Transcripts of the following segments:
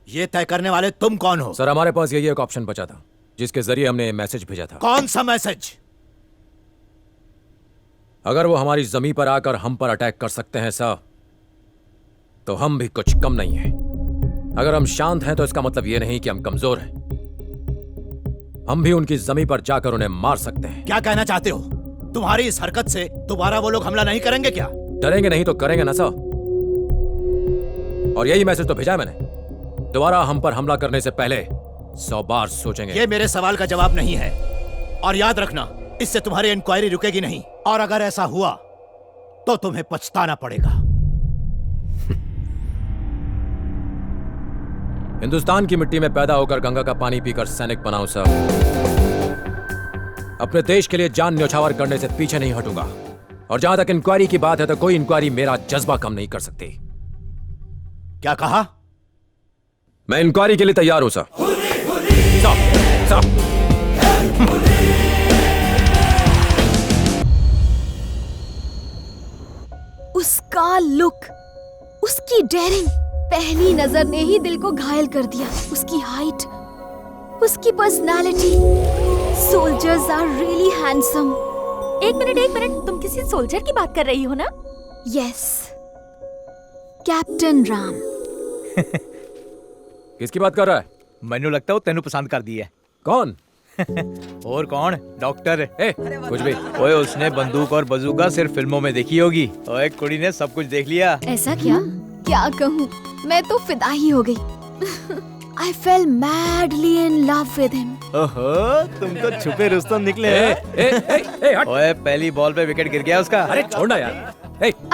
ये तय करने वाले तुम कौन हो? सर, हमारे पास यही एक ऑप्शन बचा था जिसके जरिए हमने मैसेज भेजा था। कौन सा मैसेज? अगर वो हमारी जमीन पर आकर हम पर अटैक कर सकते हैं सर, तो हम भी कुछ कम नहीं हैं। अगर हम शांत हैं तो इसका मतलब ये नहीं कि हम कमजोर हैं। हम भी उनकी जमीन पर जाकर उन्हें मार सकते हैं। क्या कहना चाहते हो? तुम्हारी इस हरकत से दोबारा वो लोग हमला नहीं करेंगे क्या? डरेंगे नहीं तो करेंगे ना सर। और यही मैसेज तो भेजा है मैंने। दोबारा हम पर हमला करने से पहले 100 बार सोचेंगे। ये मेरे सवाल का जवाब नहीं है। और याद रखना, इससे तुम्हारी इंक्वायरी रुकेगी नहीं। और अगर ऐसा हुआ तो तुम्हें पछताना पड़ेगा। हिंदुस्तान की मिट्टी में पैदा होकर गंगा का पानी पीकर सैनिक बनाऊं सर। अपने देश के लिए जान न्यौछावर करने से पीछे नहीं हटूंगा। और जहां तक इंक्वायरी की बात है तो कोई इंक्वायरी मेरा जज्बा कम नहीं कर सकती। क्या कहा? मैं इंक्वायरी के लिए तैयार हूं सर। सर। उसका लुक, उसकी डेयरिंग पहली नजर ने ही दिल को घायल कर दिया। उसकी हाइट, उसकी personality. Soldiers are really handsome. एक मिनट, तुम किसी सोल्जर की बात कर रही हो ना? Yes, captain Ram. किसकी बात कर रहा है? मैनू लगता है वो तेनू पसंद कर दी है। कौन? और कौन? डॉक्टर। कुछ भी। ओए, उसने बंदूक और बंदूका सिर्फ फिल्मों में देखी होगी। ओए, कुड़ी ने सब कुछ देख लिया। ऐसा क्या कहूँ, मैं तो फिदा ही हो गई। I fell madly in love with him. ओहो, तुम तो छुपे रुस्तम निकले। हट। ओए, पहली बॉल पे विकेट गिर गया उसका। अरे छोड़ना यार।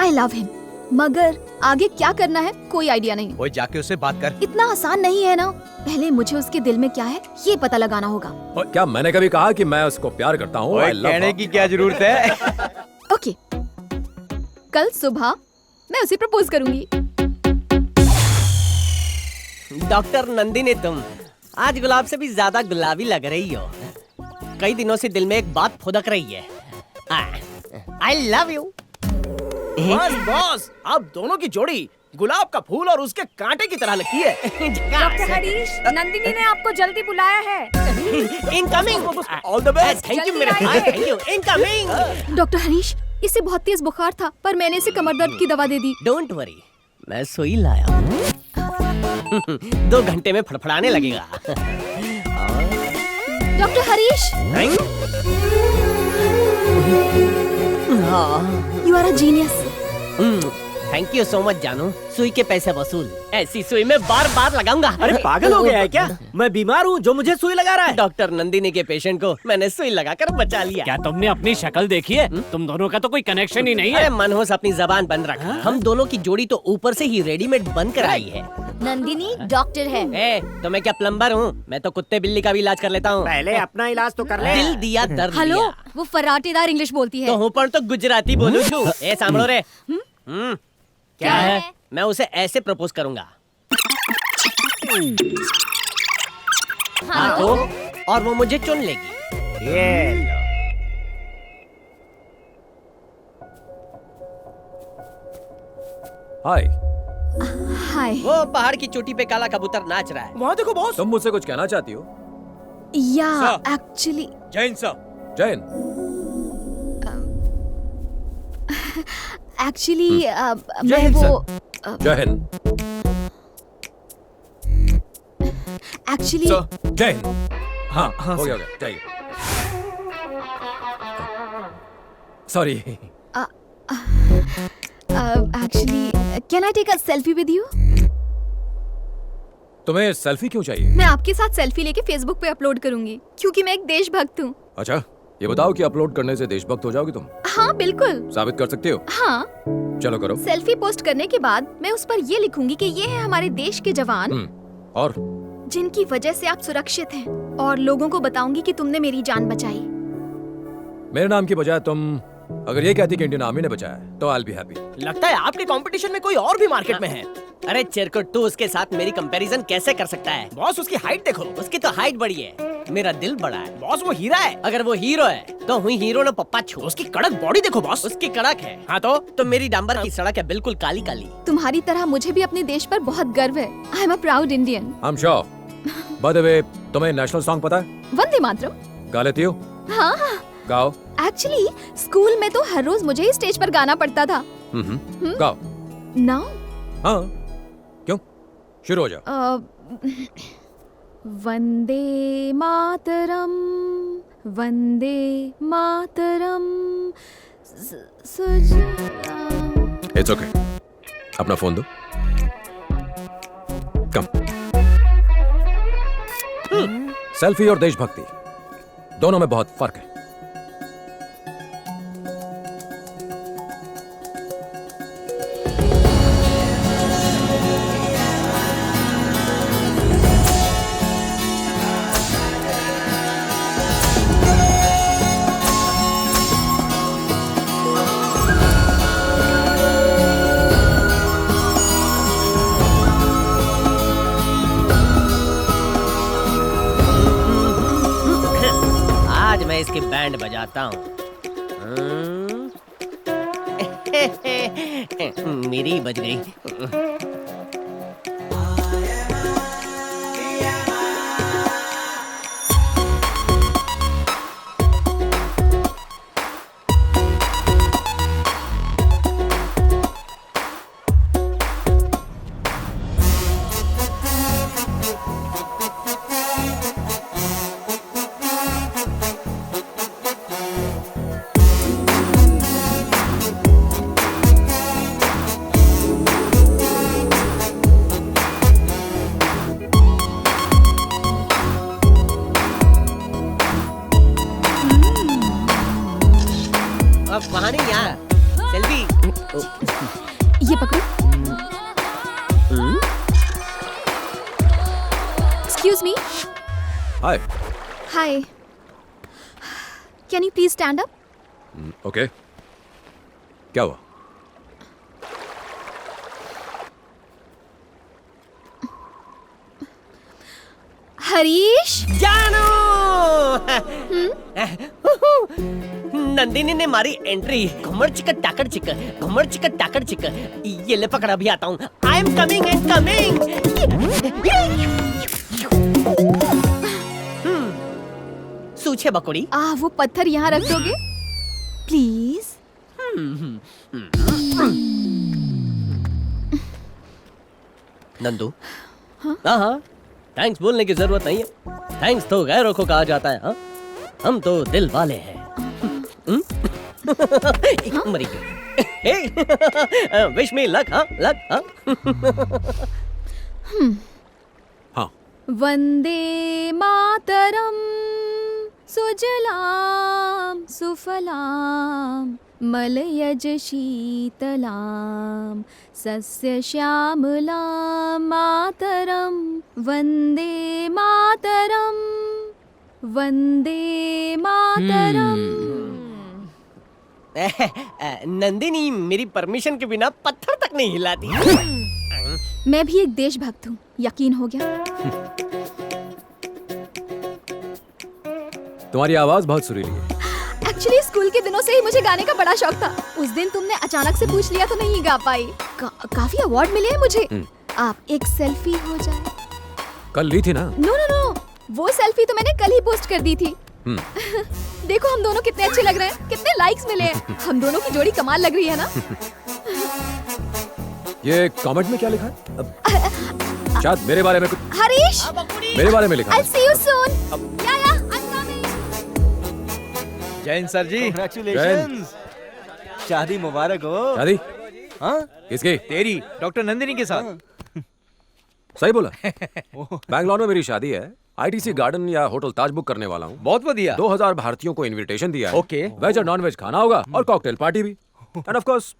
I love him. मगर आगे क्या करना है कोई आइडिया नहीं। ओए, जाके उससे बात कर। इतना आसान नहीं है ना। पहले मुझे उसके दिल में क्या है ये पता लगाना होगा। क्या मैंने कभी कहा कि मैं उसको प्यार करता हूँ? ओए, कहने की क्या जरूरत है? ओके, कल सुबह मैं उसे प्रपोज करूंगी। डॉक्टर नंदिनी, तुम आज गुलाब से भी ज्यादा गुलाबी लग रही हो। कई दिनों से दिल में एक बात फुदक रही है। I love you. बस बॉस, आप दोनों की जोड़ी गुलाब का फूल और उसके कांटे की तरह लगती है। डॉक्टर हरीश, नंदिनी ने आपको जल्दी बुलाया है। Incoming. All the best. Thank you मेरे भाई, thank you. Incoming. Doctor Harish, इसे बहुत तेज बुखार था पर मैंने इसे कमर दर्द की दवा दे दी। डोंट वरी, मैं सुई लाया हूँ। 2 घंटे में फड़फड़ाने लगेगा। Doctor Harish, you are a genius. Thank you so much जानू। सुई के पैसे वसूल। ऐसी सुई में बार बार लगाऊंगा। अरे पागल हो गया है क्या? मैं बीमार हूँ जो मुझे सुई लगा रहा है। डॉक्टर नंदिनी के पेशेंट को मैंने सुई लगाकर बचा लिया। क्या तुमने अपनी शक्ल देखी है? तुम दोनों का तो कोई कनेक्शन ही नहीं है। अरे मनहोस, अपनी जबान बंद रख। हम दोनों की जोड़ी तो ऊपर से ही रेडीमेड बनकर आई है। नंदिनी डॉक्टर है। तो मैं क्या प्लम्बर हूँ? मैं तो कुत्ते बिल्ली का भी इलाज कर लेता हूँ। पहले अपना इलाज तो कर ले। दिल दिया दर्द हेलो, दिया। वो फराटेदार इंग्लिश बोलती है। तो हूँ पर तो गुजराती बोलूं छू। ए सांभळो रे। क्या है? मैं उसे ऐसे प्रपोज करूंगा। हाँ तो? और वो मुझे चुन लेगी। ये लो। हाय। हाय। वो पहाड़ की चोटी पे काला कबूतर नाच रहा है। वहाँ देखो बॉस। तुम मुझसे कुछ कहना चाहती हो? या sir. Actually Jain sir. Jain. Actually मैं वो जय हिंद। एक्चुअली जय हिंद। हाँ, हो गया जाइए। Sorry. Actually can I take a selfie with you? तुम्हें सेल्फी क्यों चाहिए? मैं आपके साथ सेल्फी लेके फेसबुक पे अपलोड करूंगी क्योंकि मैं एक देशभक्त हूँ। अच्छा, ये बताओ कि अपलोड करने से देशभक्त हो जाओगी तुम? हाँ बिल्कुल। साबित कर सकती हो? हाँ। चलो करो। सेल्फी पोस्ट करने के बाद मैं उस पर ये लिखूंगी कि ये है हमारे देश के जवान और जिनकी वजह से आप सुरक्षित हैं, और लोगों को बताऊंगी कि तुमने मेरी जान बचाई। मेरे नाम की बजाय तुम अगर ये कहती कि इंडियन आर्मी ने बचाया तो आई विल बी हैप्पी। लगता है आपके कंपटीशन में कोई और भी मार्केट में है। अरे चिरकुट, तू उसके साथ मेरी कंपैरिजन कैसे कर सकता है? बॉस, उसकी हाइट देखो। उसकी तो हाइट बड़ी है मेरा दिल बड़ा है। बॉस वो हीरा है। अगर वो हीरो है तो हुई हीरो ने पप्पा छू। उसकी कड़क बॉडी देखो बॉस। उसकी कड़क है। हाँ तो मेरी डांबर की सड़क है बिल्कुल काली काली। तुम्हारी तरह मुझे भी अपने देश पर बहुत गर्व है। I am a proud Indian. I am sure. By the way, तुम्हें नेशनल सॉन्ग पता है? वंदे मातरम। गा लेती हो? हाँ हाँ। गाओ। एक्चुअली स्कूल में तो हर रोज मुझे ही स्टेज पर गाना पड़ता था। गाओ। नाउ हाँ, क्यों? शुरू हो जाओ। Vande Mataram, Vande Mataram, it's okay. अपना फोन दो। कम। सेल्फी और देशभक्ति दोनों में बहुत फर्क है। आज मैं इसकी बैंड बजाता हूँ। मेरी ही बज गई। अब वहाँ नहीं यार, सेल्फी। ये पकड़ो। Excuse me. Hi. Hi. Can you please stand up? Okay. क्या हुआ? हरीश। जानू। नंदिनी ने मारी एंट्री। घुमड़ चिक टाकड़ चिक, घुमड़ चिक टाकड़ चिक। ये ले पकड़ा, भी आता हूँ। I am coming and coming. सूछे बकुड़ी। वो पत्थर यहाँ रख दोगे प्लीज? नंदू। हाँ, थैंक्स बोलने की जरूरत नहीं है। थैंक्स तो गैरों को कहा जाता है। हाँ, हम तो दिल वाले हैं। मरी गई। Wish me luck. हाँ, लक। हाँ। वंदे मातरम, सुजलाम सुफलाम, मलयज शीतलाम, सस्य श्यामलाम, मातरम वंदे मातरम, वंदे मातरम। नंदिनी मेरी परमिशन के बिना पत्थर तक नहीं हिलाती। मैं भी एक देशभक्त हूँ, यकीन हो गया? तुम्हारी आवाज बहुत सुरीली है। एक्चुअली स्कूल के दिनों से ही मुझे गाने का बड़ा शौक था। उस दिन तुमने अचानक से पूछ लिया तो नहीं गा पाई। काफी अवार्ड मिले हैं मुझे। आप एक सेल्फी हो जाए। कल ली थी ना? नो नो नो, वो सेल्फी तो मैंने कल ही पोस्ट कर दी थी। देखो हम दोनों कितने अच्छे लग रहे हैं, कितने लाइक्स मिले हैं। हम दोनों की जोड़ी कमाल लग रही है ना? ये कमेंट में क्या लिखा है? शायद मेरे बारे में कुछ। हरीश, मेरे बारे में लिखा है। I'll see you soon. Yeah, I'm coming. Jain sir ji, Congratulations. शादी मुबारक हो। शादी? हाँ? किसकी? तेरी डॉक्टर नंदिनी के साथ। सही बोला। बैंगलोर में मेरी शादी है। आईटीसी गार्डन या होटल ताज बुक करने वाला हूँ। बहुत बढ़िया। 2000 भारतीयों को इनविटेशन दिया है। ओके। वेज और नॉन वेज खाना होगा और कॉकटेल पार्टी भी। एंड ऑफ कोर्स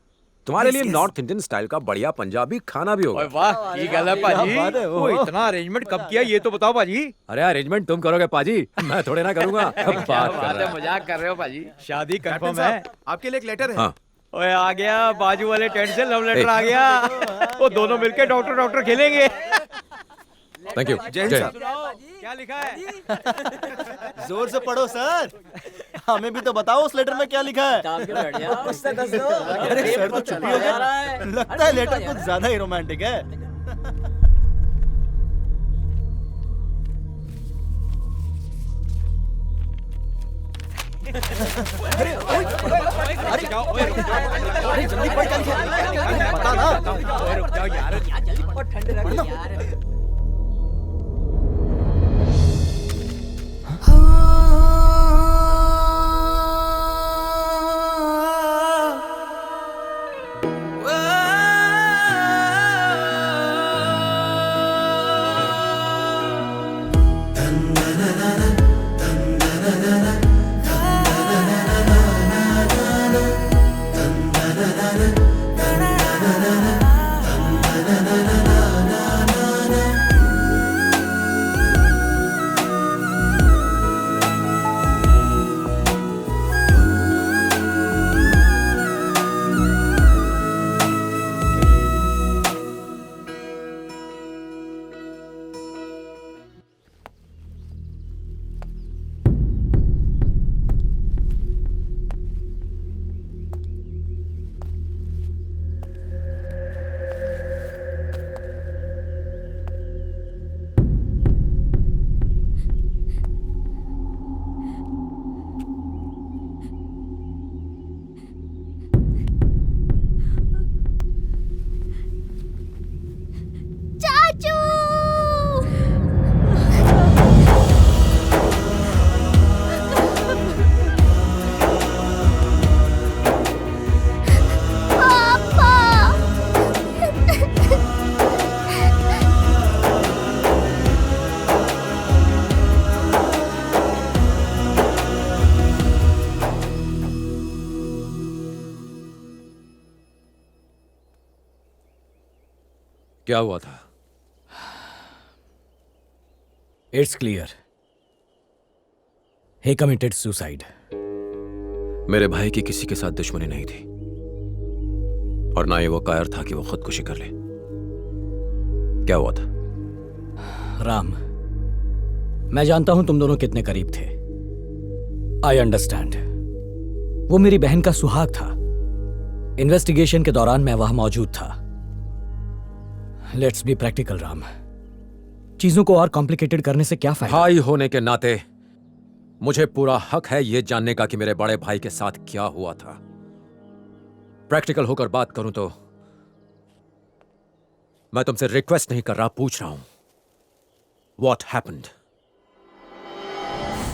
तुम्हारे लिए नॉर्थ इंडियन स्टाइल का बढ़िया पंजाबी खाना भी होगा। वाह, ये गल है पाजी। बात है, वो इतना अरेंजमेंट कब किया ये तो बताओ पाजी। अरे अरेंजमेंट तुम करोगे पाजी, मैं थोड़े ना करूंगा। बात कर रहा है। मजाक कर रहे हो पाजी। शादी कंफर्म है। आपके लिए एक लेटर है। हाँ। ओए आ गया बाजू वाले टेंट से लव लेटर आ गया। वो दोनों मिलके डॉक्टर डॉक्टर खेलेंगे। Thank you. जैन जय साहब। हिंद। क्या लिखा है? जोर से पढ़ो सर। हमें भी तो बताओ उस लेटर में क्या लिखा है। अरे सर तो चुप्पी हो गया। लगता है लेटर कुछ ज्यादा ही रोमांटिक है। अरे जल्दी पढ़ क्या लिखा है? बता ना। रुक जाओ यार। चाचू! पापा! क्या हुआ था? It's clear. He committed suicide. मेरे भाई की किसी के साथ दुश्मनी नहीं थी और ना ही वो कायर था कि वो खुदकुशी कर ले। क्या हुआ था? राम, मैं जानता हूं तुम दोनों कितने करीब थे। I understand. वो मेरी बहन का सुहाग था। इन्वेस्टिगेशन के दौरान मैं वहां मौजूद था। Let's be practical Ram. चीजों को और कॉम्प्लिकेटेड करने से क्या फायदा? भाई होने के नाते मुझे पूरा हक है यह जानने का कि मेरे बड़े भाई के साथ क्या हुआ था। प्रैक्टिकल होकर बात करूं तो मैं तुमसे रिक्वेस्ट नहीं कर रहा, पूछ रहा हूं, व्हाट हैपेंड?